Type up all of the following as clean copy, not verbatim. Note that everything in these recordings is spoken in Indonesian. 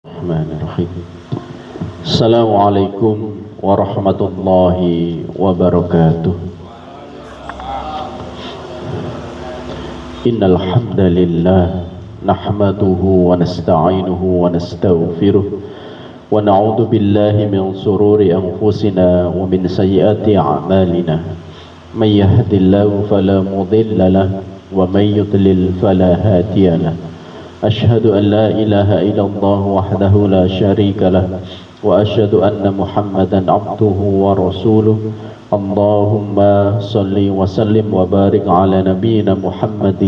Bismillahirrahmanirrahim. Assalamualaikum warahmatullahi wabarakatuh. Innal hamdalillah nahmaduhu wa nasta'inuhu wa nastaghfiruh wa na'udzu billahi min shururi anfusina wa min sayyiati a'malina. May yahdihillahu fala mudilla lahu wa may yudlil fala hadiya lahu. أشهد أن لا إله إلا الله وحده لا شريك له وأشهد أن محمدا عبده ورسوله اللهم صل وسلم وبارك على نبينا محمد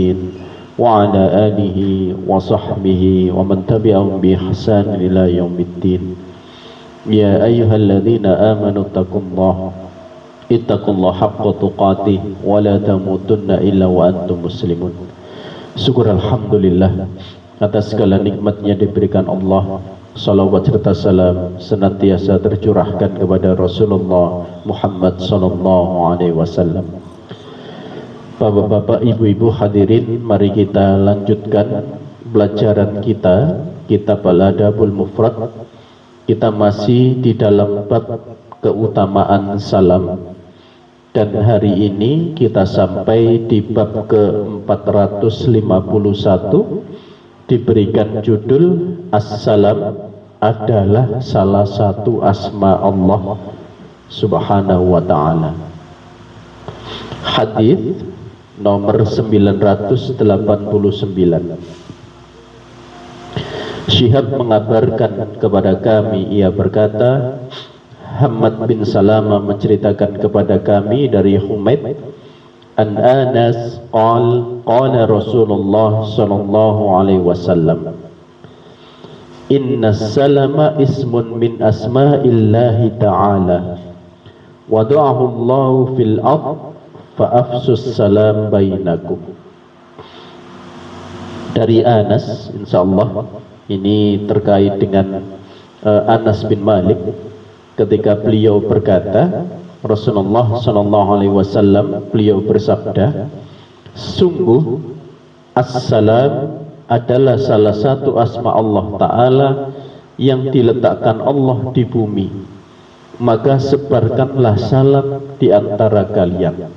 وعلى آله وصحبه ومن تبعهم بإحسان إلى يوم الدين يا أيها الذين آمنوا اتقوا الله حق تقاته ولا تموتن إلا وأنتم مسلمون. Syukur alhamdulillah atas segala nikmatnya diberikan Allah. Salawat serta salam senantiasa tercurahkan kepada Rasulullah Muhammad sallallahu alaihi wasallam. Bapak-bapak, ibu-ibu hadirin, mari kita lanjutkan pelajaran kita kitab Al-Adabul Mufrad. Kita masih di dalam bab keutamaan salam. Dan hari ini kita sampai di bab ke-451, diberikan judul As-Salam adalah salah satu asma Allah Subhanahu wa ta'ala. Hadis nomor 989. Syihab mengabarkan kepada kami, ia berkata, Hamad bin Salama menceritakan kepada kami dari Humaid an Anas qala Rasulullah sallallahu alaihi wasallam, inna salama ismun min asma'illahi ta'ala wada'ahu Allahu fil ard fa afsus salam bainakum. Dari Anas, insyaallah ini terkait dengan Anas bin Malik. Ketika beliau berkata, Rasulullah sallallahu alaihi wasallam, beliau bersabda, sungguh as-salam adalah salah satu asma Allah Ta'ala yang diletakkan Allah di bumi, maka sebarkanlah salam di antara kalian.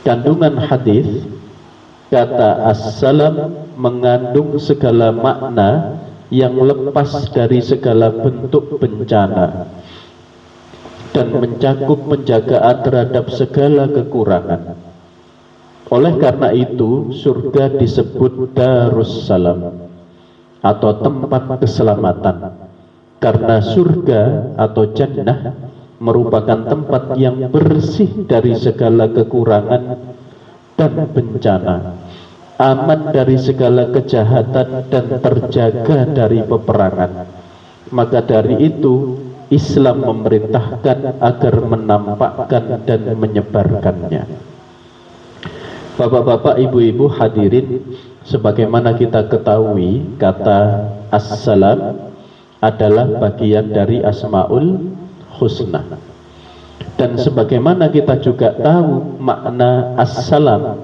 Kandungan hadis, kata as-salam mengandung segala makna yang lepas dari segala bentuk bencana dan mencakup penjagaan terhadap segala kekurangan. Oleh karena itu surga disebut Darussalam atau tempat keselamatan, karena surga atau jannah merupakan tempat yang bersih dari segala kekurangan dan bencana, aman dari segala kejahatan dan terjaga dari peperangan. Maka dari itu Islam memerintahkan agar menampakkan dan menyebarkannya. Bapak-bapak, ibu-ibu hadirin, sebagaimana kita ketahui, kata as-salam adalah bagian dari Asmaul Husna. Dan sebagaimana kita juga tahu makna as-salam,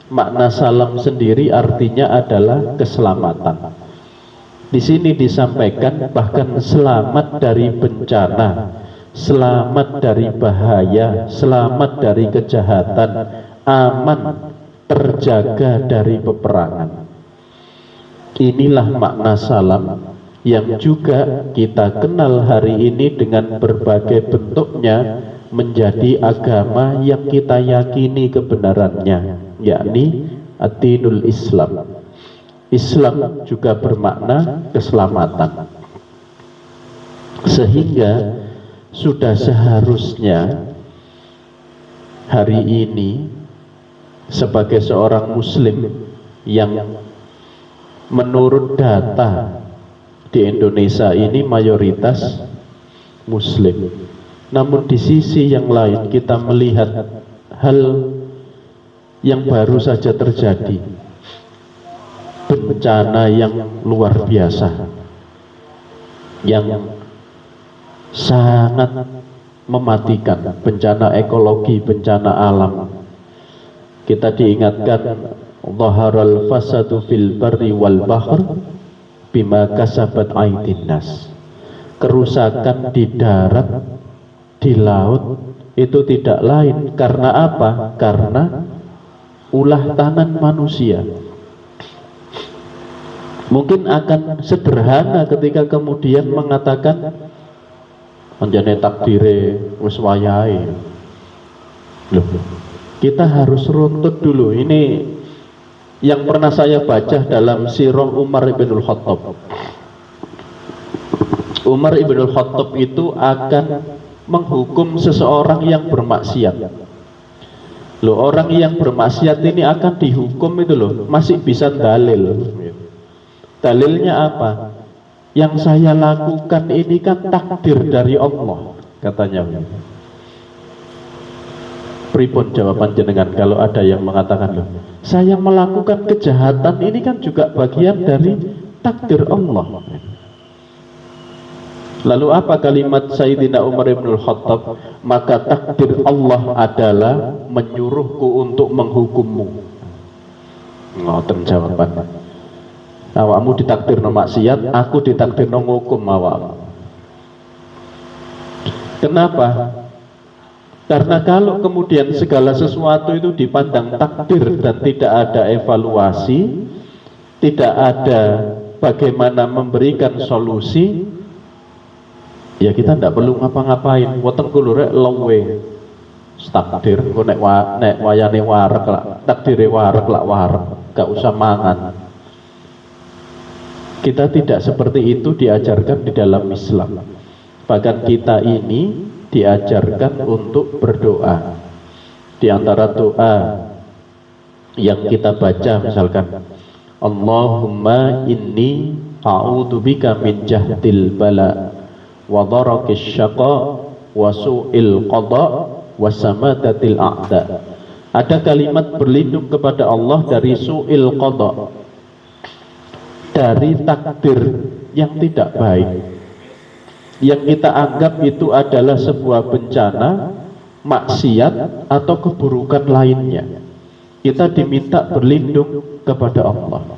makna salam sendiri artinya adalah keselamatan. Di sini disampaikan bahkan selamat dari bencana, selamat dari bahaya, selamat dari kejahatan, aman, terjaga dari peperangan. Inilah makna salam yang juga kita kenal hari ini dengan berbagai bentuknya menjadi agama yang kita yakini kebenarannya, yakni ad-dinul Islam. Islam juga bermakna keselamatan. Sehingga sudah seharusnya hari ini sebagai seorang muslim yang menurut data di Indonesia ini mayoritas muslim, namun di sisi yang lain kita melihat hal yang baru saja terjadi, bencana yang luar biasa, yang sangat mematikan, bencana ekologi, bencana alam. Kita diingatkan, dhaharal fasadu fil barri wal bahr bima kasabat aydin nas. Kerusakan di darat, di laut itu tidak lain karena apa? Karena ulah tangan manusia. Mungkin akan sederhana ketika kemudian mengatakan anjane takdire wis wayahe. Loh, kita harus runtut dulu. Ini yang pernah saya baca dalam sirah Umar ibn Khattab. Umar ibn Khattab itu akan menghukum seseorang yang bermaksiat. Loh, orang yang bermaksiat ini akan dihukum itu loh, masih bisa dalil. Dalilnya apa? Yang saya lakukan ini kan takdir dari Allah, katanya. Pripun jawaban jenengan kalau ada yang mengatakan, loh, saya melakukan kejahatan ini kan juga bagian dari takdir Allah. Lalu apa kalimat Sayyidina Umar ibn Khattab? Maka takdir Allah adalah menyuruhku untuk menghukummu. Ngoten jawaban. Awakmu ditakdir no maksiat, aku ditakdir no ngukum awak. Kenapa? Karena kalau kemudian segala sesuatu itu dipandang takdir dan tidak ada evaluasi, tidak ada bagaimana memberikan solusi, ya kita tidak perlu ngapa-ngapain. Weteng kula rek lewe takdir, kok nek wayane wareg lak takdire wareg lak wareg, gak usah mangan. Kita tidak seperti itu diajarkan di dalam Islam. Bahkan kita ini diajarkan untuk berdoa. Di antara doa yang kita baca misalkan, Allahumma inni a'udzubika min jahdil bala wa darakis syaqa wa su'il qada wa samadatil a'da. Ada kalimat berlindung kepada Allah dari su'il qada, dari takdir yang tidak baik, yang kita anggap itu adalah sebuah bencana, maksiat atau keburukan lainnya. Kita diminta berlindung kepada Allah.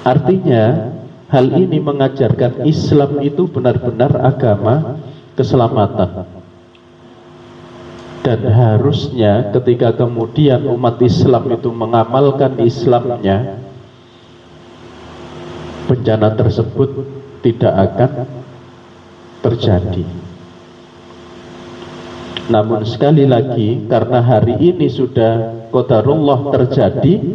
Artinya hal ini mengajarkan Islam itu benar-benar agama keselamatan. Dan harusnya ketika kemudian umat Islam itu mengamalkan Islamnya, bencana tersebut tidak akan terjadi. Namun sekali lagi, karena hari ini sudah qadarullah terjadi,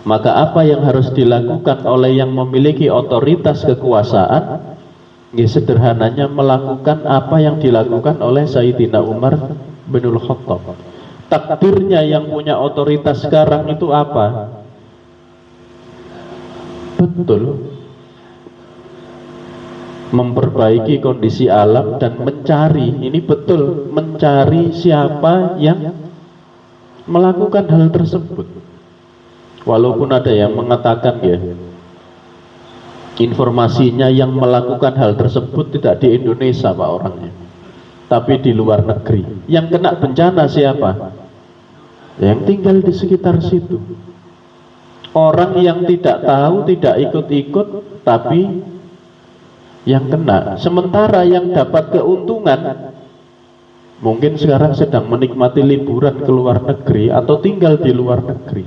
maka apa yang harus dilakukan oleh yang memiliki otoritas kekuasaan? Ya, sederhananya melakukan apa yang dilakukan oleh Sayyidina Umar bin Khattab. Takdirnya yang punya otoritas sekarang itu apa? Betul, memperbaiki kondisi alam dan mencari, ini betul, mencari siapa yang melakukan hal tersebut. Walaupun ada yang mengatakan ya, informasinya yang melakukan hal tersebut tidak di Indonesia Pak orangnya, tapi di luar negeri. Yang kena bencana siapa? Yang tinggal di sekitar situ. Orang yang tidak tahu, tidak ikut-ikut, tapi yang kena. Sementara yang dapat keuntungan mungkin sekarang sedang menikmati liburan ke luar negeri atau tinggal di luar negeri,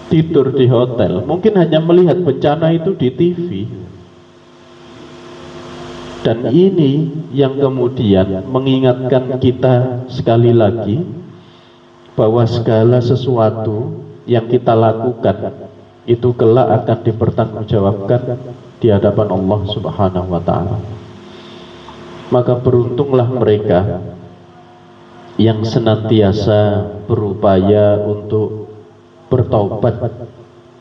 tidur di hotel, mungkin hanya melihat bencana itu di TV. Dan ini yang kemudian mengingatkan kita sekali lagi bahwa segala sesuatu yang kita lakukan itu kelak akan dipertanggungjawabkan di hadapan Allah Subhanahu wa ta'ala. Maka beruntunglah mereka yang senantiasa berupaya untuk bertaubat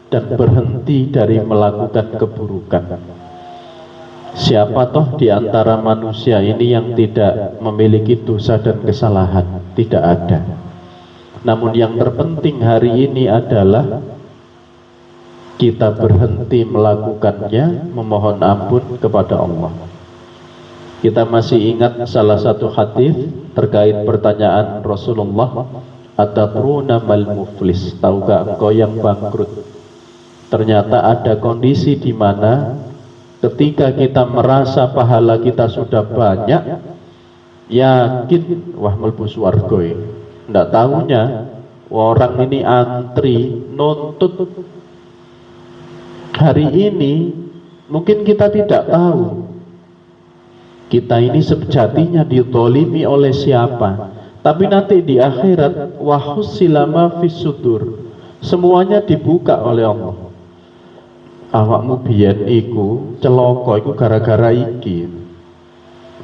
dan berhenti dari melakukan keburukan. Siapa toh di antara manusia ini yang tidak memiliki dosa dan kesalahan? Tidak ada. Namun yang terpenting hari ini adalah kita berhenti melakukannya, memohon ampun kepada Allah. Kita masih ingat salah satu hadis terkait pertanyaan Rasulullah, atadruna mal muflis, tahukah engkau yang bangkrut? Ternyata ada kondisi di mana ketika kita merasa pahala kita sudah banyak, yakin wah mlebu swarga ya. Ndak tahunya orang ini antri nuntut hari ini. Mungkin kita tidak tahu kita ini sejatinya dizalimi oleh siapa, tapi nanti di akhirat wahussila ma fis sudur, semuanya dibuka oleh Allah. Awakmu biyen iku celaka iku gara-gara iki,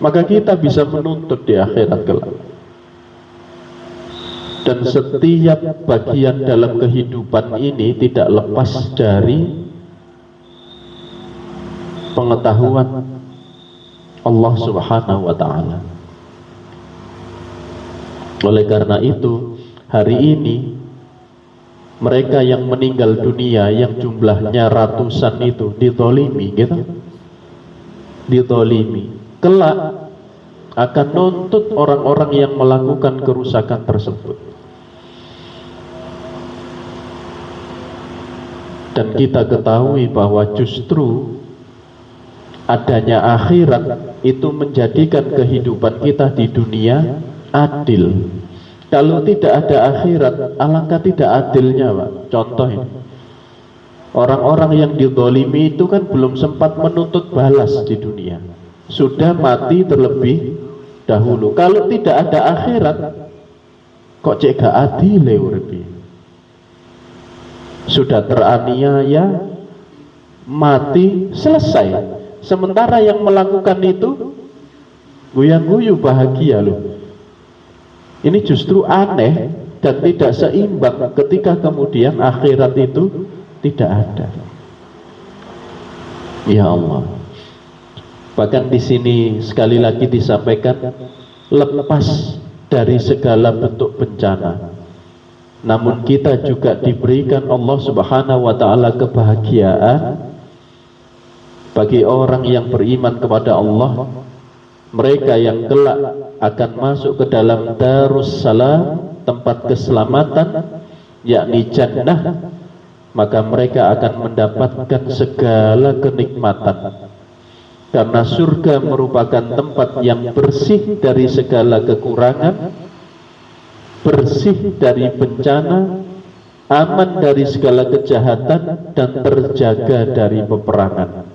maka kita bisa menuntut di akhirat kelak. Dan setiap bagian dalam kehidupan ini tidak lepas dari pengetahuan Allah Subhanahu wa ta'ala. Oleh karena itu, hari ini mereka yang meninggal dunia yang jumlahnya ratusan itu dizalimi gitu. Dizalimi. Kelak akan nuntut orang-orang yang melakukan kerusakan tersebut. Dan kita ketahui bahwa justru adanya akhirat itu menjadikan kehidupan kita di dunia adil. Kalau tidak ada akhirat, alangkah tidak adilnya, Pak. Contoh ini, orang-orang yang dizalimi itu kan belum sempat menuntut balas di dunia, sudah mati terlebih dahulu. Kalau tidak ada akhirat, kok cek gak adil urip. Sudah teraniaya, mati, selesai. Sementara yang melakukan itu guyang-guyu bahagia loh. Ini justru aneh dan tidak seimbang ketika kemudian akhirat itu tidak ada. Ya Allah. Bahkan di sini sekali lagi disampaikan, lepas dari segala bentuk bencana, namun kita juga diberikan Allah Subhanahu wa ta'ala kebahagiaan bagi orang yang beriman kepada Allah. Mereka yang kelak akan masuk ke dalam Darussalam, tempat keselamatan, yakni jannah, maka mereka akan mendapatkan segala kenikmatan. Karena surga merupakan tempat yang bersih dari segala kekurangan, bersih dari bencana, aman dari segala kejahatan, dan terjaga dari peperangan.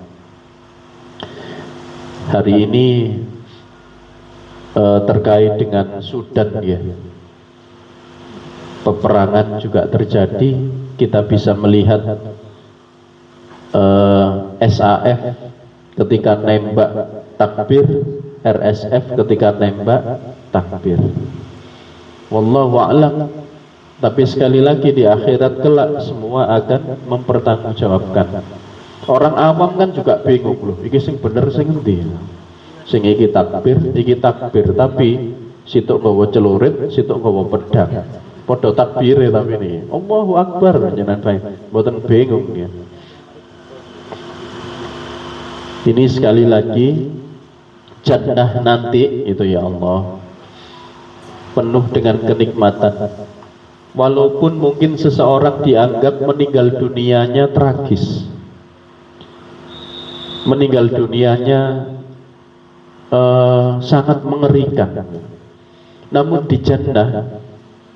Hari ini terkait dengan Sudan ya, peperangan juga terjadi. Kita bisa melihat SAF ketika nembak takbir, RSF ketika nembak takbir. Wallahu a'lam. Tapi sekali lagi di akhirat kelak semua akan mempertanggungjawabkan. Orang awam kan juga bingung loh, iki sing bener sing endi? Sing iki takbir, tapi situk nggawa celurit, situk nggawa pedang. Padha takbire tapi ini Allahu Akbar jenengan bae. Mboten bingung ya. Ini sekali lagi jannah nanti itu ya Allah penuh dengan kenikmatan. Walaupun mungkin seseorang dianggap meninggal dunianya tragis, meninggal dunianya sangat mengerikan, namun di jannah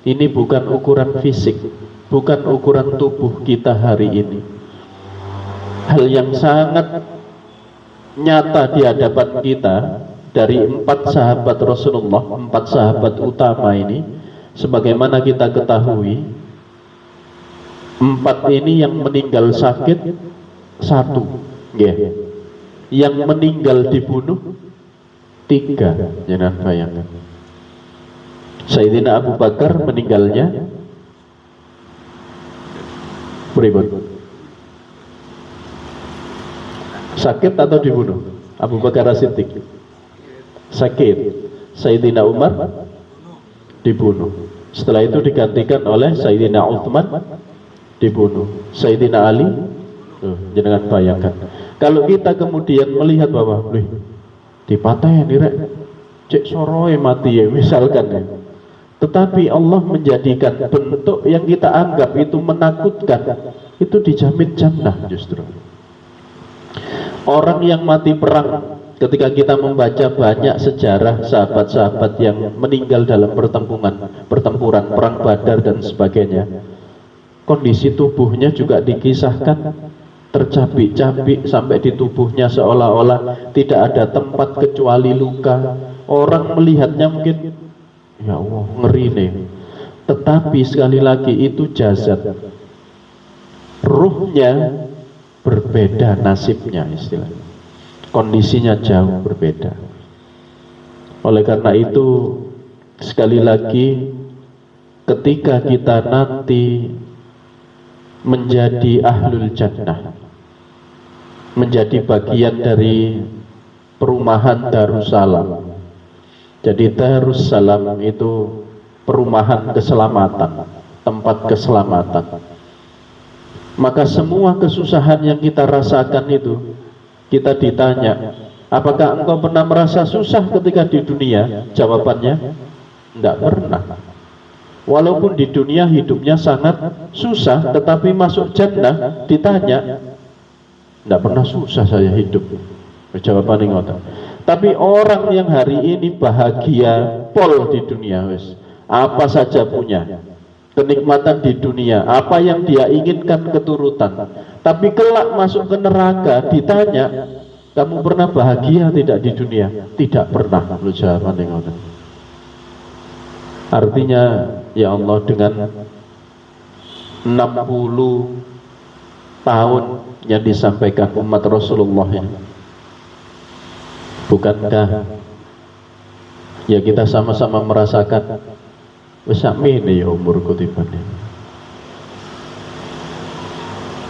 ini bukan ukuran fisik, bukan ukuran tubuh kita hari ini. Hal yang sangat nyata di hadapan kita dari 4 sahabat Rasulullah, 4 sahabat utama ini, sebagaimana kita ketahui, 4 ini yang meninggal sakit 1, yeah. Yang meninggal dibunuh 3, jangan bayangkan. Sayyidina Abu Bakar meninggalnya beribut, sakit atau dibunuh? Abu Bakar As-Siddiq sakit, Sayyidina Umar dibunuh. Setelah itu digantikan oleh Sayyidina Uthman, dibunuh. Sayyidina Ali, jangan bayangkan. Kalau kita kemudian melihat bahwa dipateni rek, cek soroe mati ya misalkan ya. Tetapi Allah menjadikan bentuk yang kita anggap itu menakutkan, itu dijamin jannah justru. Orang yang mati perang, ketika kita membaca banyak sejarah sahabat-sahabat yang meninggal dalam pertempuran perang Badar dan sebagainya, kondisi tubuhnya juga dikisahkan tercabik-cabik sampai di tubuhnya seolah-olah tidak ada tempat kecuali luka. Orang melihatnya mungkin, ya Allah, ngeri nih. Tetapi sekali lagi itu jasad, ruhnya berbeda nasibnya, istilahnya kondisinya jauh berbeda. Oleh karena itu sekali lagi, ketika kita nanti menjadi ahlul jannah, menjadi bagian dari perumahan Darussalam. Jadi Darussalam itu perumahan keselamatan, tempat keselamatan. Maka semua kesusahan yang kita rasakan itu, kita ditanya, apakah engkau pernah merasa susah ketika di dunia? Jawabannya, tidak pernah. Walaupun di dunia hidupnya sangat susah, tetapi masuk jannah ditanya, tidak pernah susah saya hidup. Jawabannya ngoten. Tapi orang yang hari ini bahagia pol di dunia, wes, apa saja punya, kenikmatan di dunia, apa yang dia inginkan keturutan. Tapi kelak masuk ke neraka ditanya, kamu pernah bahagia tidak di dunia? Tidak pernah. Lu jawabannya ngoten. Artinya, ya Allah, dengan 60 tahun yang disampaikan umat Rasulullah ini, bukankah ya kita sama-sama merasakan wis sakmene ya umurku tibane,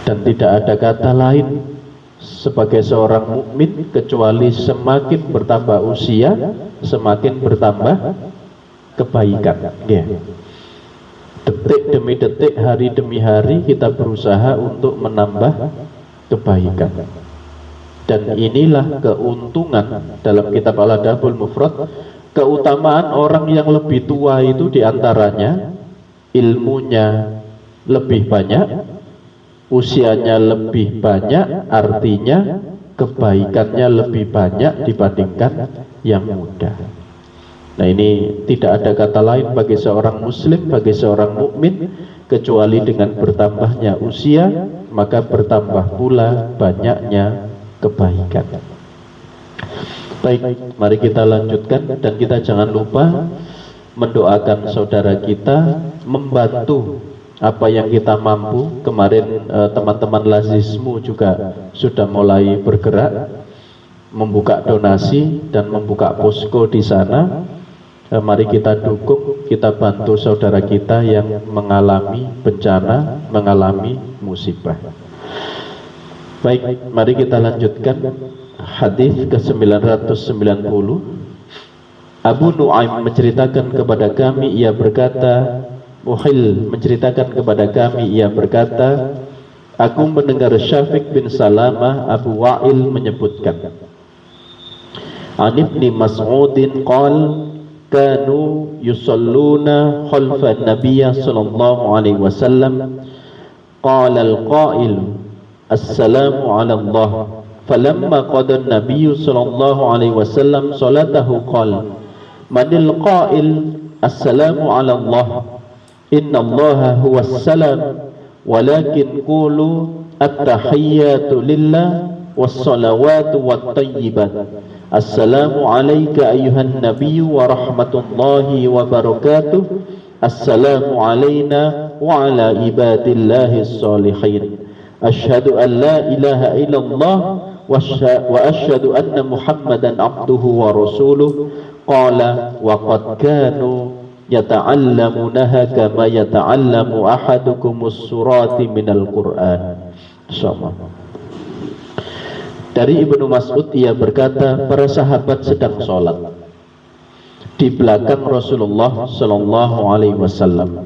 dan tidak ada kata lain sebagai seorang mukmin kecuali semakin bertambah usia semakin bertambah kebaikan. Ya. Detik demi detik, hari demi hari kita berusaha untuk menambah kebaikan. Dan inilah keuntungan dalam kitab Al-Adabul Mufrad. Keutamaan orang yang lebih tua itu diantaranya ilmunya lebih banyak, usianya lebih banyak, artinya kebaikannya lebih banyak dibandingkan yang muda. Nah, ini tidak ada kata lain bagi seorang muslim, bagi seorang mukmin, kecuali dengan bertambahnya usia maka bertambah pula banyaknya kebaikan. Baik, mari kita lanjutkan, dan kita jangan lupa mendoakan saudara kita, membantu apa yang kita mampu. Kemarin teman-teman Lazismu juga sudah mulai bergerak membuka donasi dan membuka posko di sana. Mari kita dukung, kita bantu saudara kita yang mengalami bencana, mengalami musibah. Baik, mari kita lanjutkan. Hadis ke-990. Abu Nu'aim menceritakan kepada kami, ia berkata, Muhil menceritakan kepada kami, ia berkata, aku mendengar Syafiq bin Salamah Abu Wa'il menyebutkan, An Ibni Mas'udin qal kanu yusalluna khalfa Nabiya sallallahu alaihi wasallam qala al-qail assalamu ala Allah falamma qada an-nabiy sallallahu alaihi wasallam salatahu qala manil qail assalamu ala Allah inna Allah huwa as-salam walakin qulu at-tahiyyatu lillah was-salawatu wat-tayyibat assalamu alayka ayyuhan nabiyyu wa rahmatullahi wa barakatuh assalamu alayna wa ala ibadillahi as-salihin asyhadu an la ilaha illallah wa asyhadu anna Muhammadan abduhu wa rasuluh qala wa qad kanu yata'allamunaha kama yata'allamu ahadukumus surati minal Qur'an. Insyaallah. Dari Ibnu Mas'ud, ia berkata, para sahabat sedang sholat di belakang Rasulullah sallallahu alaihi wasallam.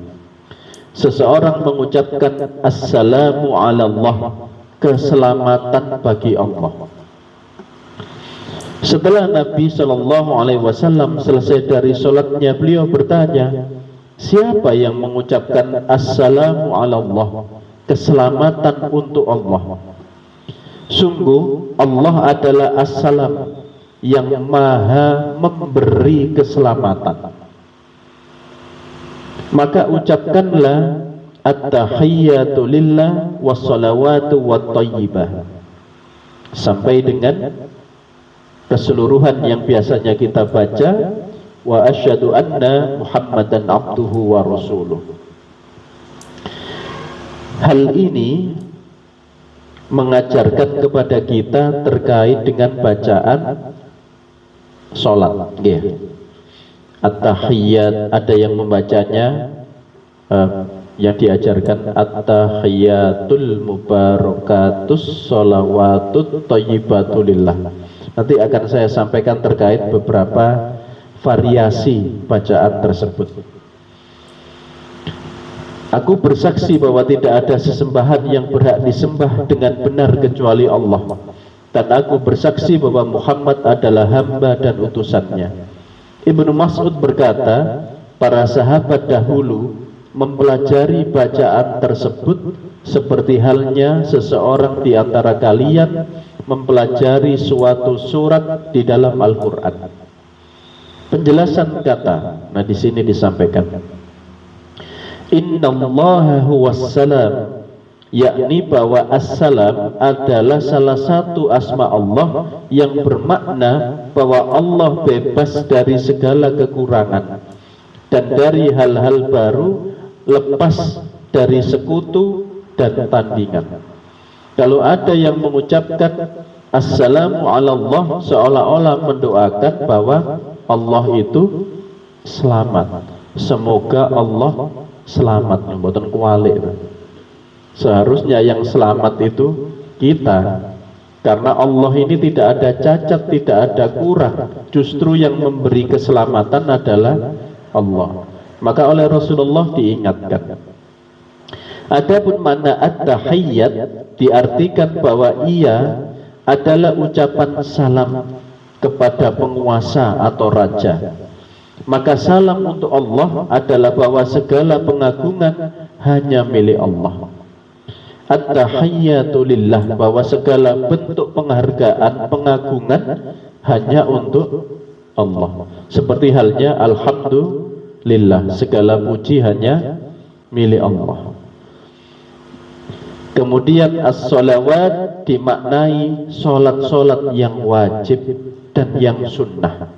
Seseorang mengucapkan assalamu ala Allah, keselamatan bagi Allah. Setelah Nabi sallallahu alaihi wasallam selesai dari sholatnya, beliau bertanya, siapa yang mengucapkan assalamu ala Allah? keselamatan untuk Allah. Sungguh Allah adalah As-Salam yang maha memberi keselamatan. Maka ucapkanlah at-tahiyyatu lillah wassalawatu wattayyibah sampai dengan keseluruhan yang biasanya kita baca, wa asyhadu anna Muhammadan abduhu wa rasuluh. Hal ini mengajarkan kepada kita terkait dengan bacaan sholat. At-tahiyyat, ada yang membacanya yang diajarkan at-tahiyyatul mubarakatus sholawatut thayyibatulillah. Nanti akan saya sampaikan terkait beberapa variasi bacaan tersebut. Aku bersaksi bahwa tidak ada sesembahan yang berhak disembah dengan benar kecuali Allah, dan aku bersaksi bahwa Muhammad adalah hamba dan utusannya. Ibnu Mas'ud berkata, para sahabat dahulu mempelajari bacaan tersebut seperti halnya seseorang di antara kalian mempelajari suatu surat di dalam Al-Quran. Penjelasan kata, nah di sini disampaikan, Innallaha huwassalam, yakni bahwa as-salam adalah salah satu asma Allah yang bermakna bahwa Allah bebas dari segala kekurangan dan dari hal-hal baru, lepas dari sekutu dan tandingan. Kalau ada yang mengucapkan assalamu ala Allah, seolah-olah mendoakan bahwa Allah itu selamat, semoga Allah selamat, mboten kualik. Seharusnya yang selamat itu kita, karena Allah ini tidak ada cacat, tidak ada kurang. Justru yang memberi keselamatan adalah Allah. Maka oleh Rasulullah diingatkan. Adapun makna at-tahiyyat diartikan bahwa ia adalah ucapan salam kepada penguasa atau raja. Maka salam untuk Allah adalah bahwa segala pengagungan hanya milik Allah. At-tahiyyatu lillah, bahwa segala bentuk penghargaan, pengagungan hanya untuk Allah. Seperti halnya alhamdulillah, segala puji hanya milik Allah. Kemudian as-sholawat dimaknai solat-solat yang wajib dan yang sunnah,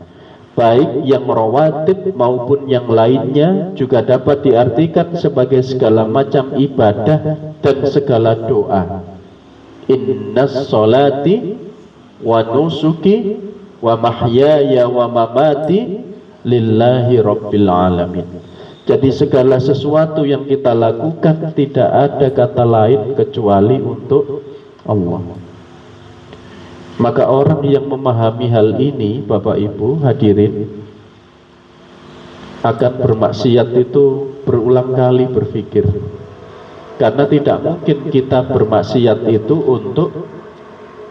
baik yang rawatib maupun yang lainnya, juga dapat diartikan sebagai segala macam ibadah dan segala doa. Innas sholati wa nusuki wa mahyaya wa mamati lillahi rabbil alamin. Jadi segala sesuatu yang kita lakukan tidak ada kata lain kecuali untuk Allah. Maka orang yang memahami hal ini, Bapak Ibu hadirin, akan bermaksiat itu berulang kali berpikir. Karena tidak mungkin kita bermaksiat itu untuk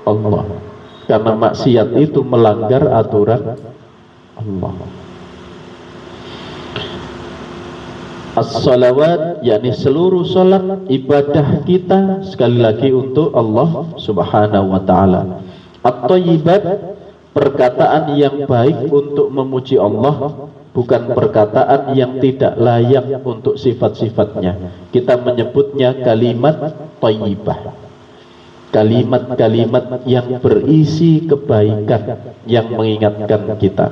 Allah, karena maksiat itu melanggar aturan Allah. As-salawat, yakni seluruh salat ibadah kita sekali lagi untuk Allah Subhanahu wa ta'ala. At-thayyibat, perkataan yang baik untuk memuji Allah, bukan perkataan yang tidak layak untuk sifat-sifatnya. Kita menyebutnya kalimat thayyibah, kalimat-kalimat yang berisi kebaikan, yang mengingatkan kita.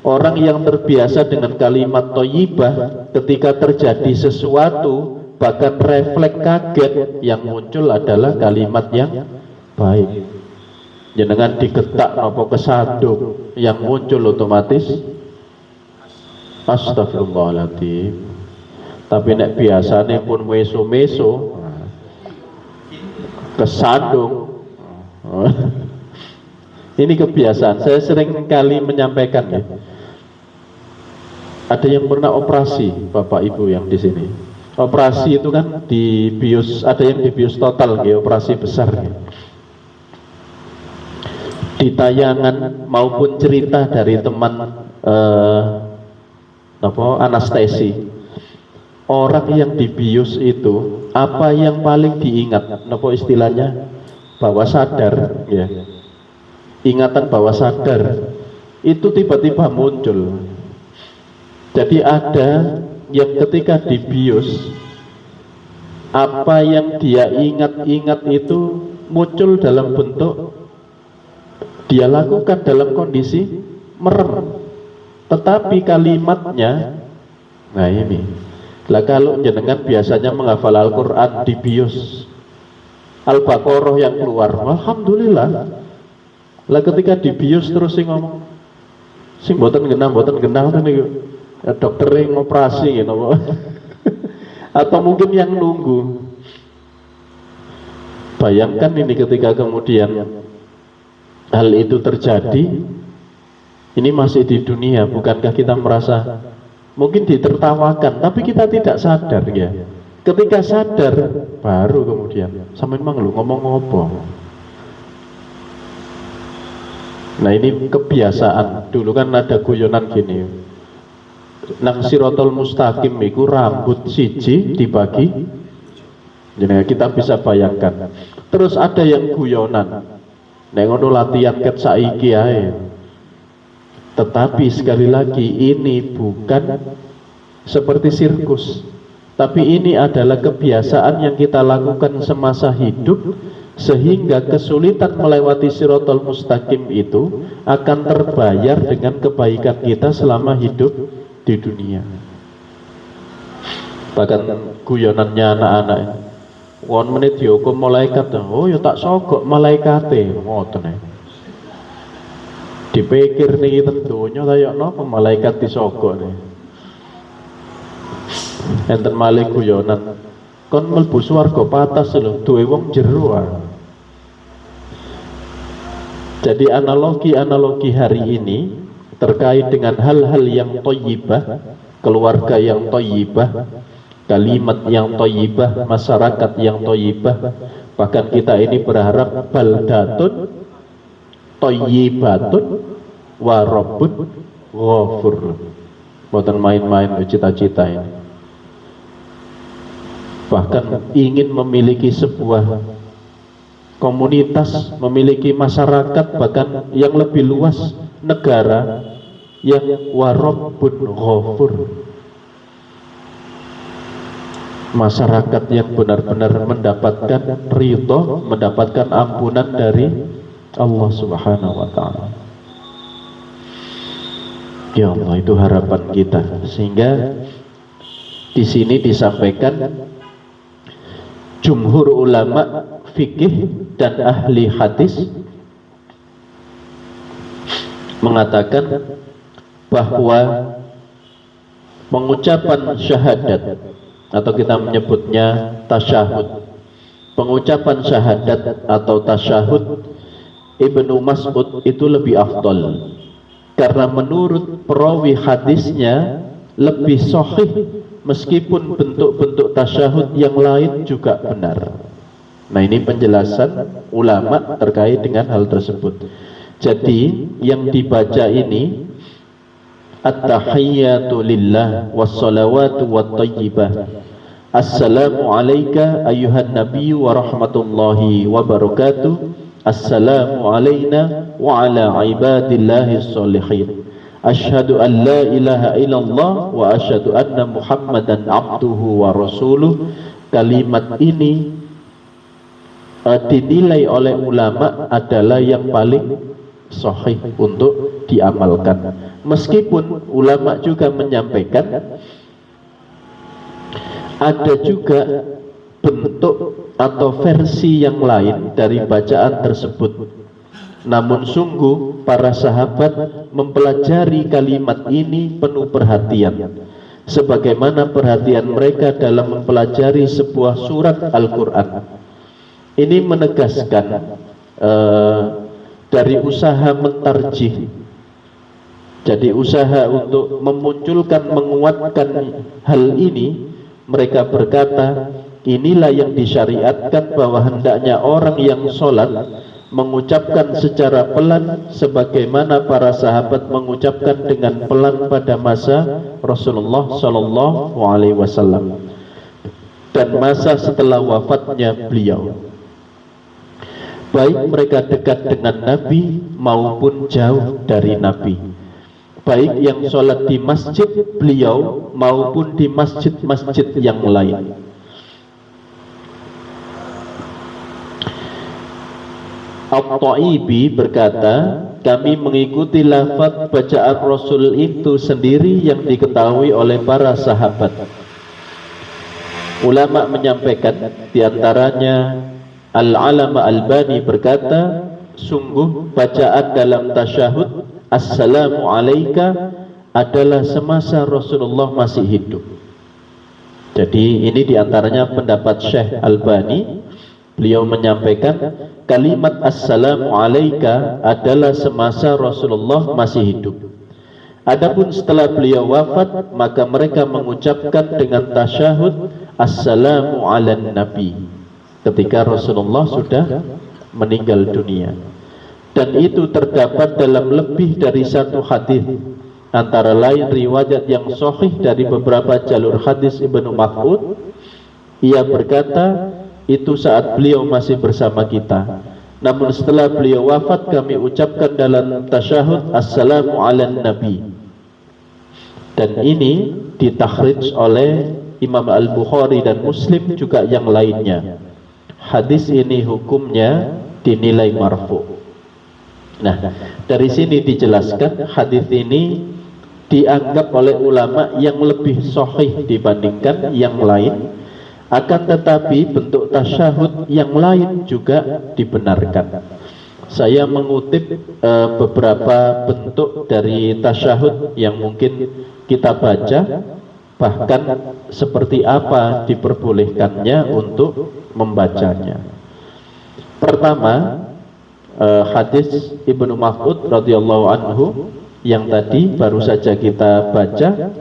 Orang yang terbiasa dengan kalimat thayyibah, ketika terjadi sesuatu bahkan refleks kaget, yang muncul adalah kalimat yang baik. Jenengan digetak apa kesandung, yang muncul otomatis astagfirullahaladzim. Tapi nek biasanya pun meso-meso kesandung. Ini kebiasaan. Saya sering kali menyampaikan ya. Ada yang pernah operasi, Bapak Ibu yang di sini. Operasi itu kan di bius, ada yang di bius total ya, operasi besar ya. Di tayangan maupun cerita dari teman anestesi, orang yang dibius itu apa yang paling diingat, apa istilahnya, bawah sadar, ya, ingatan bawah sadar itu tiba-tiba muncul. Jadi ada yang ketika dibius, apa yang dia ingat-ingat itu muncul dalam bentuk dia lakukan dalam kondisi merem, tetapi kalimatnya, nah ini lah, kalau jenengan biasanya menghafal Al-Quran dibius, Al-Baqarah yang keluar, alhamdulillah. Lah ketika dibius terus sing ngomong, sing boten genah niku dokter ngoperasi gitu. Atau mungkin yang nunggu. Bayangkan ini ketika kemudian hal itu terjadi, ini masih di dunia, bukankah kita merasa mungkin ditertawakan, tapi kita tidak sadar, ya. Ketika sadar baru kemudian sampe memang lu ngomong apa. Nah ini kebiasaan. Dulu kan ada guyonan gini, nang sirotol mustaqim iku rambut siji dibagi. Jadi kita bisa bayangkan. Terus ada yang guyonan, nek ngono latihan ket saiki ae. Tetapi sekali lagi ini bukan seperti sirkus, tapi ini adalah kebiasaan yang kita lakukan semasa hidup, sehingga kesulitan melewati sirotol mustaqim itu akan terbayar dengan kebaikan kita selama hidup di dunia. Bahkan guyonannya anak-anak, won menit dihukum malaikat, oh ya tak sogok malaikate, ngoten. Dipikir nih tentunya kayak napa malaikat disogok nih. Enten malih guyonan, kon mlebu swarga patas lho, duwe wong jero. Jadi analogi-analogi hari ini terkait dengan hal-hal yang thayyibah, keluarga yang thayyibah, kalimat yang thayyibah, masyarakat yang thayyibah. Bahkan kita ini berharap baldatun thayyibatun wa rabbun ghafur. Bukan main-main cita-cita ini. Bahkan ingin memiliki sebuah komunitas, memiliki masyarakat bahkan yang lebih luas, negara yang warabbun ghafur, masyarakat yang benar-benar mendapatkan ridho, mendapatkan ampunan dari Allah Subhanahu wa ta'ala. Ya Allah, itu harapan kita. Sehingga di sini disampaikan jumhur ulama fikih dan ahli hadis mengatakan bahwa pengucapan syahadat, atau kita menyebutnya tasyahud, pengucapan syahadat atau tasyahud Ibnu Mas'ud itu lebih afdal, karena menurut perawi hadisnya lebih sahih, meskipun bentuk-bentuk tasyahud yang lain juga benar. Nah ini penjelasan ulama terkait dengan hal tersebut. Jadi yang dibaca ini at-tahiyyatu lillah wassalawatu wattayyibah, assalamu alayka ayyuhan nabiyyu wa rahmatullahi wa barakatuh, assalamu alayna wa ala ibadillahi sholihin, asyhadu an la ilaha illallah wa asyhadu anna muhammadan abduhu wa rasuluh. Kalimat ini dinilai oleh ulama adalah yang paling sahih untuk diamalkan. Meskipun ulama juga menyampaikan ada juga bentuk atau versi yang lain dari bacaan tersebut, namun sungguh para sahabat mempelajari kalimat ini penuh perhatian, sebagaimana perhatian mereka dalam mempelajari sebuah surat Al-Quran. Ini menegaskan dari usaha mentarjih, jadi usaha untuk memunculkan, menguatkan hal ini. Mereka berkata, inilah yang disyariatkan, bahwa hendaknya orang yang sholat mengucapkan secara pelan, sebagaimana para sahabat mengucapkan dengan pelan pada masa Rasulullah Sallallahu Alaihi Wasallam. dan masa setelah wafatnya beliau, baik mereka dekat dengan Nabi maupun jauh dari Nabi, baik yang sholat di masjid beliau maupun di masjid-masjid yang lain. At-Ta'ibi berkata, kami mengikuti lafaz bacaan Rasul itu sendiri yang diketahui oleh para sahabat. Ulama menyampaikan, diantaranya Al-Alama Albani berkata, sungguh bacaan dalam tasyahud Assalamu alaika adalah semasa Rasulullah masih hidup. Jadi ini diantaranya pendapat Syekh Albani. Beliau menyampaikan kalimat Assalamu alaika adalah semasa Rasulullah masih hidup. Adapun setelah beliau wafat, maka mereka mengucapkan dengan tasyahud Assalamu ala Nabi ketika Rasulullah sudah meninggal dunia. Dan itu terdapat dalam lebih dari satu hadis, antara lain riwayat yang sahih dari beberapa jalur hadis Ibnu Mas'ud. Ia berkata, itu saat beliau masih bersama kita. Namun setelah beliau wafat, kami ucapkan dalam tasyahud Assalamu ala Nabi. Dan ini ditakhrij oleh Imam Al-Bukhari dan Muslim juga yang lainnya. Hadis ini hukumnya dinilai marfu. Nah, dari sini dijelaskan hadis ini dianggap oleh ulama yang lebih sahih dibandingkan yang lain. Akan tetapi bentuk tasyahud yang lain juga dibenarkan. Saya mengutip beberapa bentuk dari tasyahud yang mungkin kita baca, bahkan seperti apa diperbolehkannya untuk membacanya. Pertama, hadis Ibnu Mas'ud radhiyallahu anhu yang tadi baru saja kita baca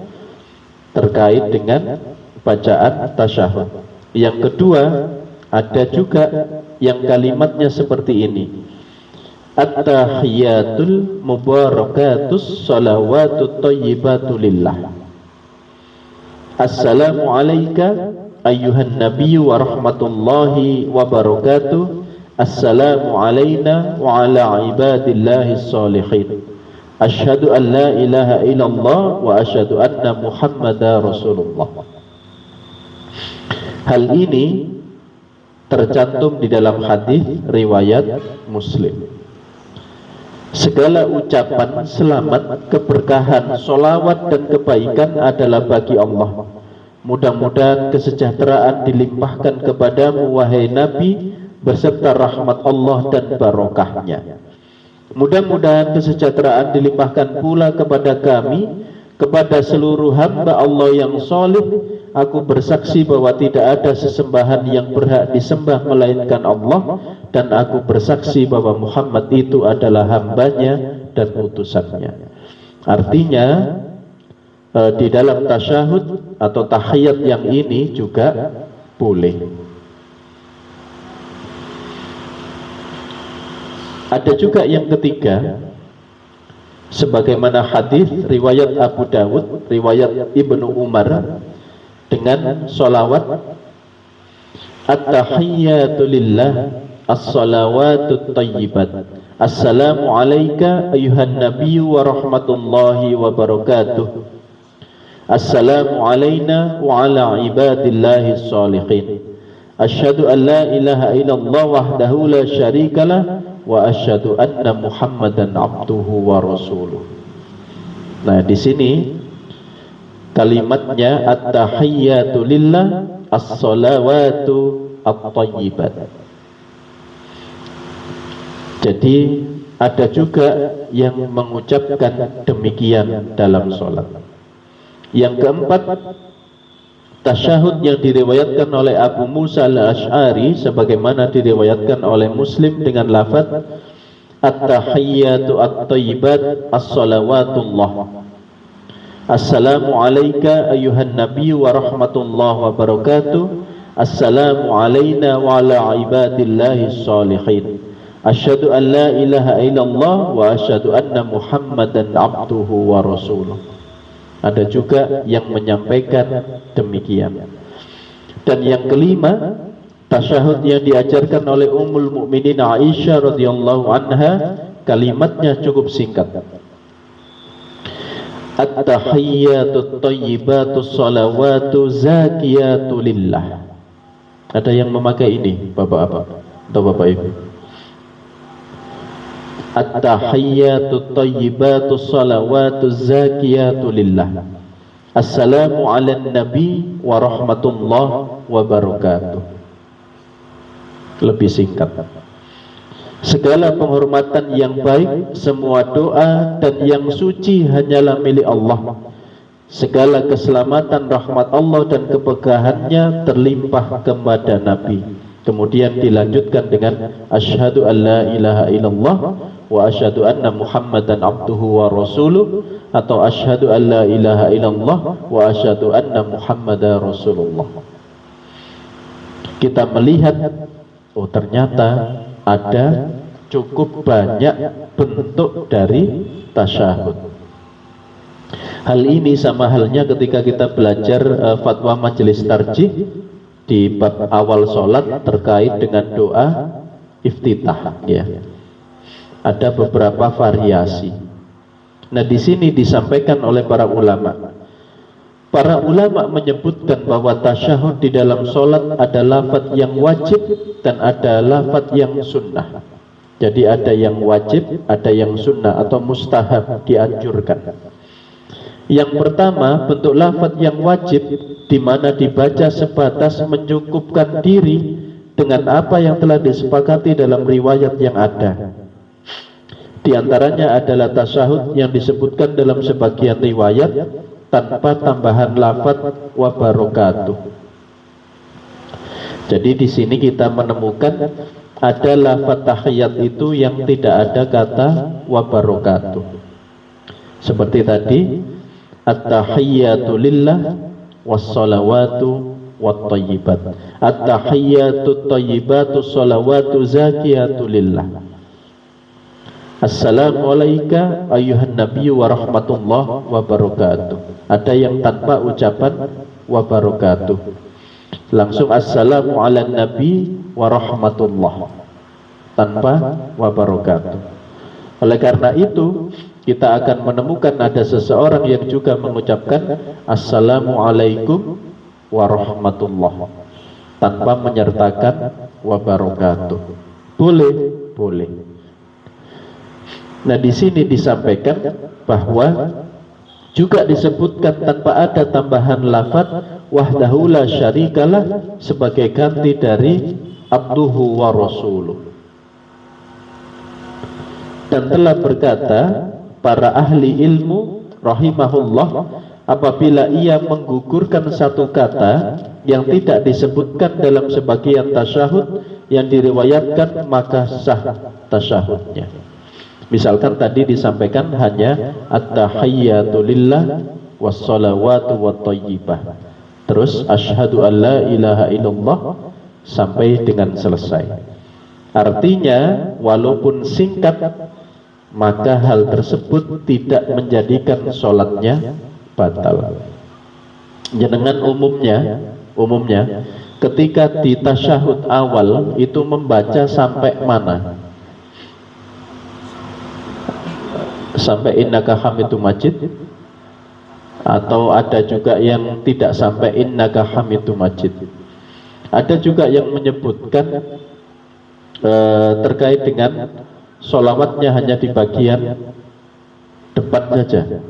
terkait dengan bacaan tasyahud. Yang kedua, ada juga yang kalimatnya seperti ini. At-tahiyatul mubarakatus salawatut thayyibatu lillah. Assalamu alayka ayyuhan nabiyyu wa rahmatullahi wa barakatuh. Assalamu alayna wa ala ibadillahis salihin. Asyhadu an la ilaha illallah wa asyhadu anna Muhammadar Rasulullah. Hal ini tercantum di dalam hadis riwayat Muslim. Segala ucapan selamat, keberkahan, solawat dan kebaikan adalah bagi Allah. Mudah-mudahan kesejahteraan dilimpahkan kepadamu wahai Nabi, beserta rahmat Allah dan barokahnya. Mudah-mudahan kesejahteraan dilimpahkan pula kepada kami, kepada seluruh hamba Allah yang soleh. Aku bersaksi bahwa tidak ada sesembahan yang berhak disembah melainkan Allah, dan aku bersaksi bahwa Muhammad itu adalah hambanya dan utusannya. Artinya di dalam tasyahud atau tahiyat yang ini juga boleh. Ada juga yang ketiga, sebagaimana hadis riwayat Abu Dawud, riwayat Ibnu Umar, dengan solawat At-tahiyyatu lillah as-salawatut thayyibat. Assalamu alayka ayuhan nabiyyu wa rahmatullahi wa barakatuh. Assalamu alayna wa ala ibadillahis salihin. Asyhadu an la ilaha illallah wahdahu la syarikalah wa asyhadu anna Muhammadan abduhu wa rasuluh. Nah, di sini kalimatnya at-tahiyyatu lillah as-salawatu at-thayyibat. Jadi ada juga yang mengucapkan demikian dalam sholat. Yang keempat, tasyahud yang diriwayatkan oleh Abu Musa al-Ash'ari sebagaimana diriwayatkan oleh Muslim dengan lafaz at-tahiyyatu at-thayyibat as-salawatullah. Assalamu alayka ayuhan nabiyyu wa rahmatullahi wa barakatuh. Assalamu alayna wa ala ibadillahis salihin. Asyhadu an la ilaha illallah wa asyhadu anna Muhammadan abduhu wa rasuluh. Ada juga yang menyampaikan demikian. Dan yang kelima, tasyahud yang diajarkan oleh Ummul Mukminin Aisyah radhiyallahu anha, kalimatnya cukup singkat. At-tahiyyatut thayyibatus shalawatu zakiyatu lillah. Ada yang memakai ini, Bapak-bapak atau Bapak Ibu? At-tahiyyatut thayyibatus shalawatu zakiyatu lillah. Assalamu ala nabi wa rahmatullah wa barakatuh. Lebih singkat. Segala penghormatan yang baik, semua doa dan yang suci hanyalah milik Allah. Segala keselamatan, rahmat Allah dan keberkahannya terlimpah kepada Nabi. Kemudian dilanjutkan dengan asyhadu an la ilaha illallah wa asyhadu anna Muhammadan abduhu wa rasuluh, atau asyhadu an la ilaha illallah wa asyhadu anna Muhammadar rasulullah. Kita melihat, oh ternyata ada cukup banyak bentuk dari tasyahud. Hal ini sama halnya ketika kita belajar fatwa majelis tarjih di bab awal sholat terkait dengan doa iftitah, ya. Ada beberapa variasi. Nah, di sini disampaikan oleh para ulama. Para ulama menyebutkan bahwa tasyahud di dalam sholat ada lafaz yang wajib dan ada lafaz yang sunnah. Jadi ada yang wajib, ada yang sunnah atau mustahab, dianjurkan. Yang pertama, bentuk lafaz yang wajib, di mana dibaca sebatas mencukupkan diri dengan apa yang telah disepakati dalam riwayat yang ada. Di antaranya adalah tasyahud yang disebutkan dalam sebagian riwayat tanpa tambahan lafaz wa barakatuh. Jadi di sini kita menemukan ada lafaz tahiyat itu yang tidak ada kata wa barakatuh. Seperti tadi, at-tahiyyatu lillah was-salawatu wat-thayyibat. At-tahiyyatu thayyibatu salawatu zakiyatu lillah. Assalamu alayka ayyuhan nabiyyu wa rahmatullah wa barakatuh. Ada yang tanpa ucapan wa barakatuh, langsung assalamu ala nabi wa rahmatullah tanpa wa barakatuh. Oleh karena itu kita akan menemukan ada seseorang yang juga mengucapkan assalamualaikum warahmatullah tanpa menyertakan wa barakatuh. Boleh, boleh. Nah, di sini disampaikan bahwa juga disebutkan tanpa ada tambahan lafaz wahdahu la syarikalah sebagai ganti dari abduhu wa rasuluh. Dan telah berkata para ahli ilmu rahimahullah, apabila ia menggugurkan satu kata yang tidak disebutkan dalam sebagian tasyahud yang diriwayatkan, maka sah tasyahudnya. Misalkan tadi disampaikan hanya at-tahiyyatu lillah was-salawatu wat-thayyibah, terus asyhadu an la ilaha illallah sampai dengan selesai. Artinya walaupun singkat, maka hal tersebut tidak menjadikan sholatnya batal. Dengan umumnya ketika di tasyahud awal itu membaca sampai mana? Sampai innaka hamidum majid, atau ada juga yang tidak sampai innaka hamidum majid. Ada juga yang menyebutkan terkait dengan sholawatnya hanya di bagian depan saja.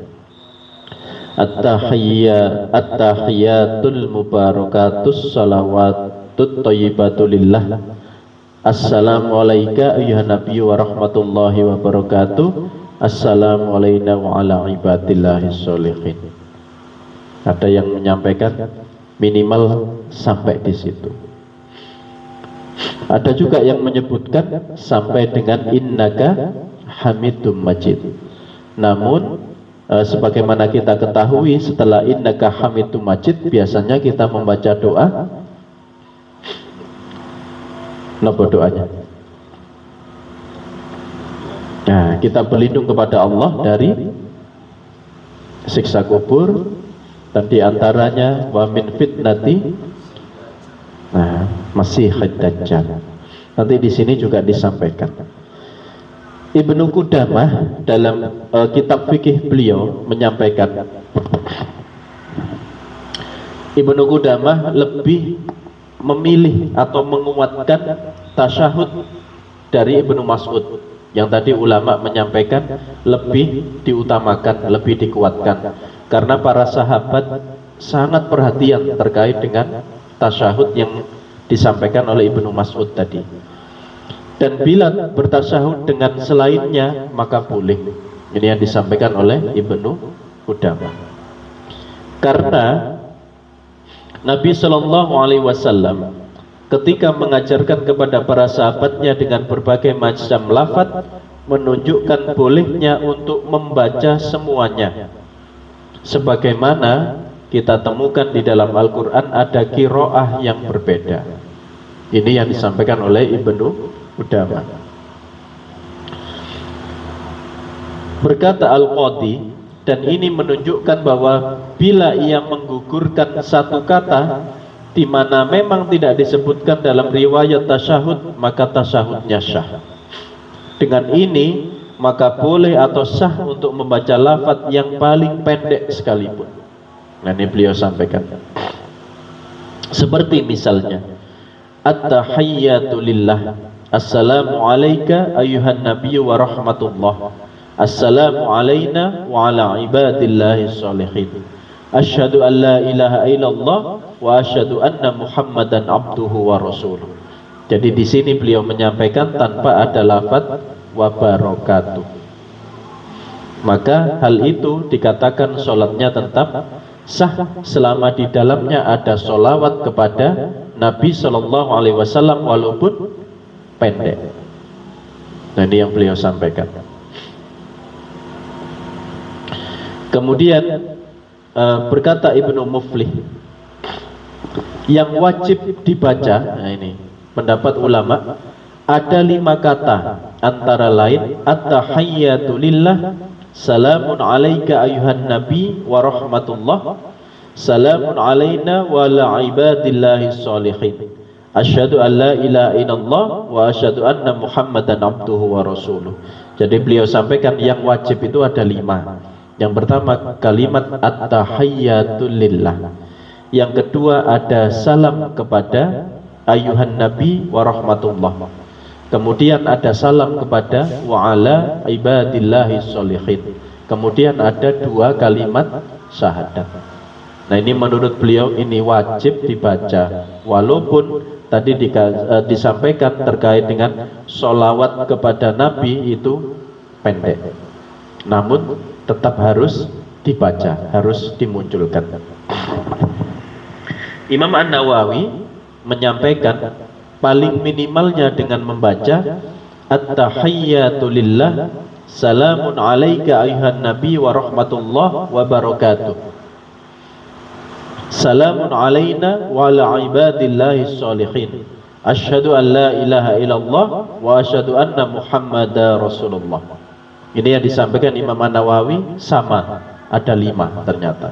At-tahiyyatul mubarakatus salawatut thayyibatu lillah. Assalamu alayka ayyuhan nabiyyu wa rahmatullahi wa barakatuh. Assalamu alayna wa ala ibadillahis sholihin. Ada yang menyampaikan minimal sampai di situ. Ada juga yang menyebutkan sampai dengan innaka hamidum majid. Namun sebagaimana kita ketahui, setelah innaka hamidum majid biasanya kita membaca doa. Apa doanya? Nah, kita berlindung kepada Allah dari siksa kubur, dan diantaranya wa min fitnati Nah, Masih Dajjal. Nanti di sini juga disampaikan. Ibnu Qudamah dalam kitab fikih beliau menyampaikan, Ibnu Qudamah lebih memilih atau menguatkan tasyahud dari Ibnu Mas'ud. Yang tadi ulama menyampaikan lebih diutamakan, lebih dikuatkan, karena para sahabat sangat perhatian terkait dengan tasyahud yang disampaikan oleh Ibnu Mas'ud tadi. Dan bila bertasyahud dengan selainnya maka boleh. Ini yang disampaikan oleh Ibnu Qudamah. Karena Nabi Shallallahu Alaihi Wasallam ketika mengajarkan kepada para sahabatnya dengan berbagai macam lafaz, menunjukkan bolehnya untuk membaca semuanya. Sebagaimana kita temukan di dalam Al-Quran ada qiraah yang berbeda. Ini yang disampaikan oleh Ibnu Qudamah. Berkata Al-Qadhi, dan ini menunjukkan bahwa bila ia menggugurkan satu kata di mana memang tidak disebutkan dalam riwayat tasyahud, maka tasyahudnya syah. Dengan ini maka boleh atau sah untuk membaca lafaz yang paling pendek sekalipun. Nah, ini beliau sampaikan. Seperti misalnya At-tahiyyatu lillah, Assalamu alayka ayyuhan nabiyyu wa rahmatullah, Assalamu alayna wa ala ibadillahi sholihin, Asyhadu an la ilaha illallah wa asyhadu anna Muhammadan abduhu wa rasuluh. Jadi di sini beliau menyampaikan tanpa ada lafaz wa barakatuh. Maka hal itu dikatakan sholatnya tetap sah selama di dalamnya ada sholawat kepada Nabi Shallallahu Alaihi Wasallam walaupun pendek. Nah, ini yang beliau sampaikan. Kemudian berkata Ibnu Muflih, yang wajib dibaca, nah ini pendapat ulama, ada 5 kata, antara lain at-tahiyyatu lillah, salamun alaika ayuhan nabi wa rahmatullah, salamun alaina wa ala ibadillahi sholihin, asyhadu an la ilaha illallah wa asyhadu anna Muhammadan abduhu wa rasuluh. Jadi beliau sampaikan yang wajib itu ada 5. Yang pertama kalimat at-tahiyyatu lillah. Yang kedua ada salam kepada ayuhan nabi wa rahmatullah. Kemudian ada salam kepada wa ala ibadillahi sholihin. Kemudian ada 2 kalimat syahadat. Nah, ini menurut beliau ini wajib dibaca, walaupun tadi disampaikan terkait dengan sholawat kepada Nabi itu pendek, namun tetap harus dibaca, harus dimunculkan. Imam An-Nawawi menyampaikan paling minimalnya dengan membaca at-tahiyyatu lillah, salamun alaika ayuhan nabi wa rahmatullah wa barakatuh, salamun alaina wa ala ibadillahi sholihin, asyhadu an la ilaha illallah wa asyhadu anna Muhammadar rasulullah. Ini yang disampaikan Imam An-Nawawi sama, ada 5 ternyata.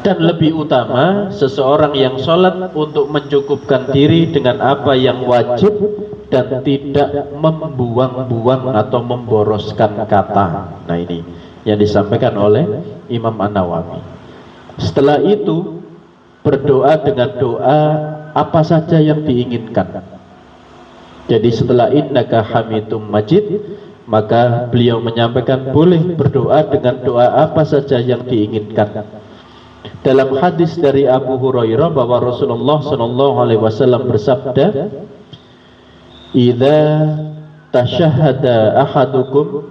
Dan lebih utama seseorang yang sholat untuk mencukupkan diri dengan apa yang wajib dan tidak membuang-buang atau memboroskan kata. Nah, ini yang disampaikan oleh Imam An-Nawawi. Setelah itu berdoa dengan doa apa saja yang diinginkan. Jadi setelah innaka hamidum majid, maka beliau menyampaikan boleh berdoa dengan doa apa saja yang diinginkan. Dalam hadis dari Abu Hurairah bahwa Rasulullah Shallallahu Alaihi Wasallam bersabda, "Idza tashahhada ahadukum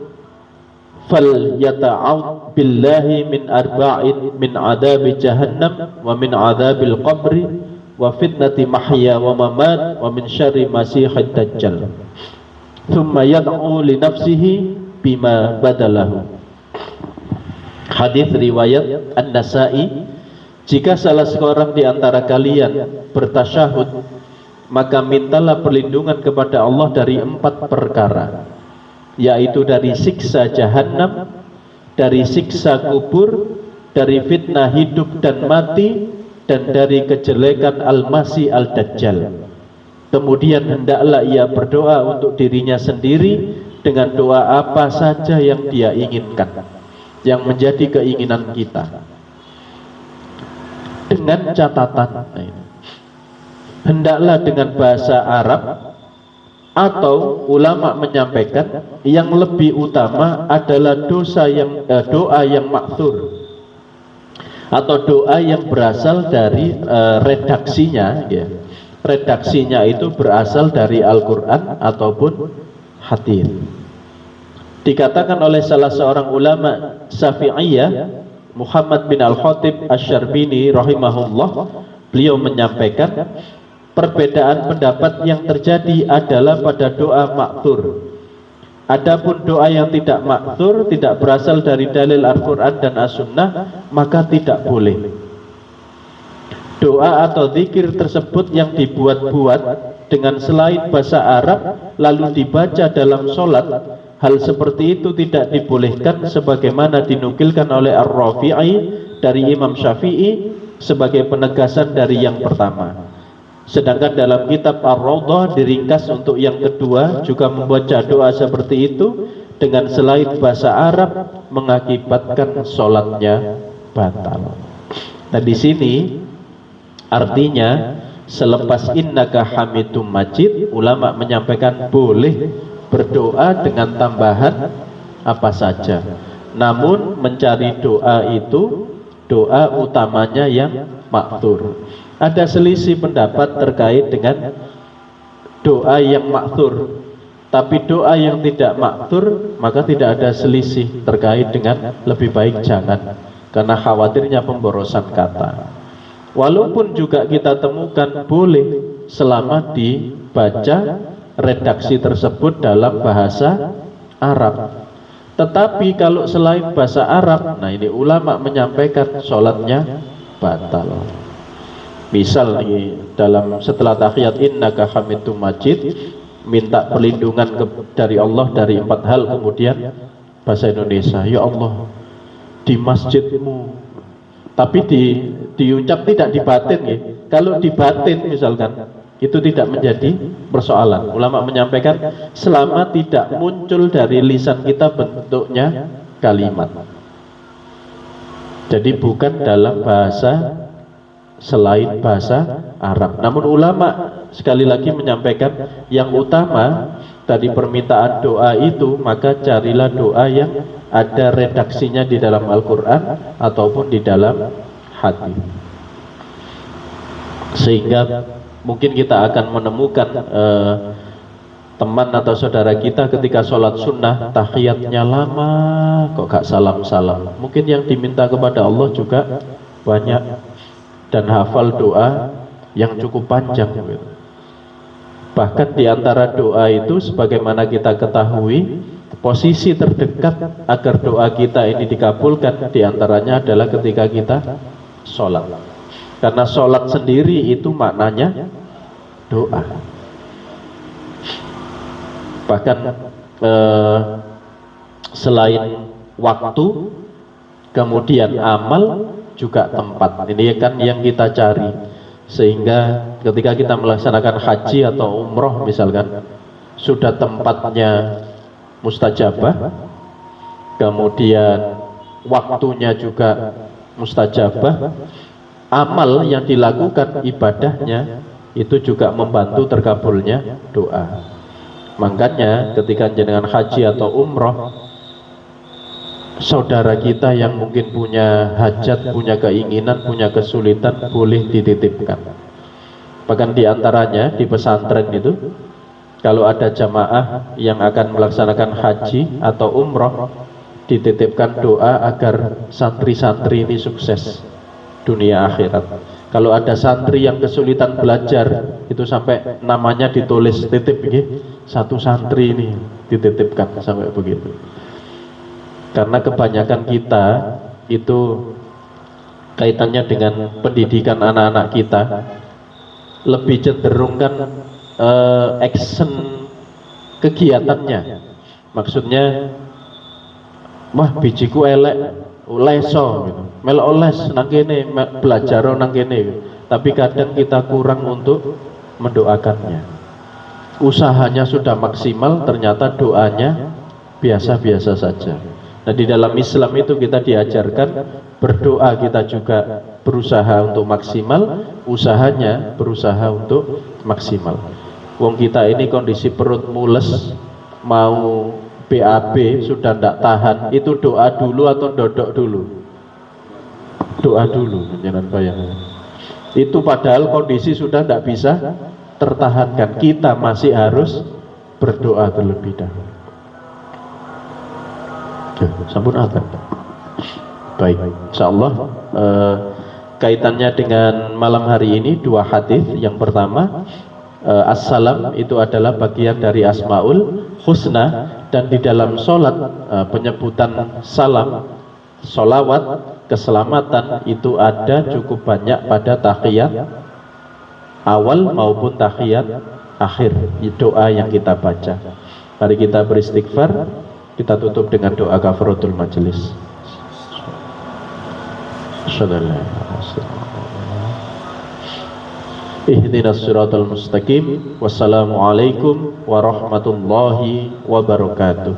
fal yata'awwad billahi min arba'in min adabi jahannam wa min adabil qabri wa fitnati mahya wa mamat wa min syarri masihid dajjal, thumma yad'u li nafsihi bima badalahu." Hadis riwayat An-Nasa'i. Jika salah seorang di antara kalian bertasyahud, maka mintalah perlindungan kepada Allah dari 4 perkara, yaitu dari siksa jahanam, dari siksa kubur, dari fitnah hidup dan mati, dan dari kejelekan Al-Masih Al-Dajjal. Kemudian hendaklah ia berdoa untuk dirinya sendiri dengan doa apa saja yang dia inginkan, yang menjadi keinginan kita, dengan catatan hendaklah dengan bahasa Arab, atau ulama menyampaikan yang lebih utama adalah doa yang makthur, atau doa yang berasal dari redaksinya, ya. Redaksinya itu berasal dari Al-Quran ataupun hadis. Dikatakan oleh salah seorang ulama Syafi'iyah, Muhammad bin Al-Khatib Asy-Syarbini rahimahullah, beliau menyampaikan perbedaan pendapat yang terjadi adalah pada doa makthur. Adapun doa yang tidak makthur, tidak berasal dari dalil Al-Quran dan As-Sunnah, maka tidak boleh. Doa atau zikir tersebut yang dibuat-buat dengan selain bahasa Arab lalu dibaca dalam sholat, hal seperti itu tidak dibolehkan, sebagaimana dinukilkan oleh Ar-Rafi'i dari Imam Syafi'i sebagai penegasan dari yang pertama. Sedangkan dalam kitab Ar-Rawdah diringkas untuk yang kedua, juga membaca doa seperti itu dengan selain bahasa Arab mengakibatkan sholatnya batal. Nah, di sini artinya selepas innaka hamidum majid, ulama menyampaikan boleh berdoa dengan tambahan apa saja, namun mencari doa itu doa utamanya yang makthur. Ada selisih pendapat terkait dengan doa yang makthur, tapi doa yang tidak makthur maka tidak ada selisih terkait dengan lebih baik jangan, karena khawatirnya pemborosan kata. Walaupun juga kita temukan boleh selama dibaca redaksi tersebut dalam bahasa Arab. Tetapi kalau selain bahasa Arab, nah ini ulama menyampaikan sholatnya batal. Misal dalam setelah tahiyat innaka hamidum majid, minta perlindungan dari Allah dari 4 hal, kemudian bahasa Indonesia, ya Allah di masjidmu, tapi diucap tidak dibatin, ya. Kalau dibatin misalkan, itu tidak menjadi persoalan. Ulama menyampaikan selama tidak muncul dari lisan kita bentuknya kalimat. Jadi bukan dalam bahasa selain bahasa Arab. Namun ulama sekali lagi menyampaikan yang utama dari permintaan doa itu, maka carilah doa yang ada redaksinya di dalam Al-Quran ataupun di dalam hadis, sehingga mungkin kita akan menemukan teman atau saudara kita ketika sholat sunnah tahiyatnya lama kok gak salam-salam. Mungkin yang diminta kepada Allah juga banyak dan hafal doa yang cukup panjang gitu. Bahkan di antara doa itu, sebagaimana kita ketahui, posisi terdekat agar doa kita ini dikabulkan diantaranya adalah ketika kita sholat. Karena sholat sendiri itu maknanya doa. Bahkan selain waktu, kemudian amal, juga tempat. Ini kan yang kita cari. Sehingga ketika kita melaksanakan haji atau umroh misalkan, sudah tempatnya mustajabah, kemudian waktunya juga mustajabah, amal yang dilakukan ibadahnya itu juga membantu terkabulnya doa. Makanya ketika jenengan haji atau umroh, saudara kita yang mungkin punya hajat, punya keinginan, punya kesulitan, boleh dititipkan. Bahkan diantaranya di pesantren itu, kalau ada jamaah yang akan melaksanakan haji atau umroh, dititipkan doa agar santri-santri ini sukses dunia akhirat. Kalau ada santri yang kesulitan belajar, itu sampai namanya ditulis titip, satu santri ini dititipkan, sampai begitu. Karena kebanyakan kita itu kaitannya dengan pendidikan anak-anak kita lebih cenderung kan action kegiatannya. Maksudnya, wah bijiku elek, leso gitu. Melok les nang kene, belajar nang kene gitu. Tapi kadang kita kurang untuk mendoakannya. Usahanya sudah maksimal, ternyata doanya biasa-biasa saja. Nah, di dalam Islam itu kita diajarkan berdoa, kita juga berusaha untuk maksimal, usahanya berusaha untuk maksimal. Wong kita ini kondisi perut mules, mau BAB sudah tidak tahan, itu doa dulu atau dodok dulu? Doa dulu, jangan bayangkan. Itu padahal kondisi sudah tidak bisa tertahankan, kita masih harus berdoa terlebih dahulu. Sampun apa? Baik, insyaallah kaitannya dengan malam hari ini dua hadis. Yang pertama, assalam itu adalah bagian dari asmaul husna, dan di dalam sholat penyebutan salam, sholawat, keselamatan itu ada cukup banyak pada tahiyat awal maupun tahiyat akhir, doa yang kita baca. Mari kita beristighfar, kita tutup dengan doa kafaratul majelis. Ihdinas siratal mustaqim. Wassalamualaikum warahmatullahi wabarakatuh.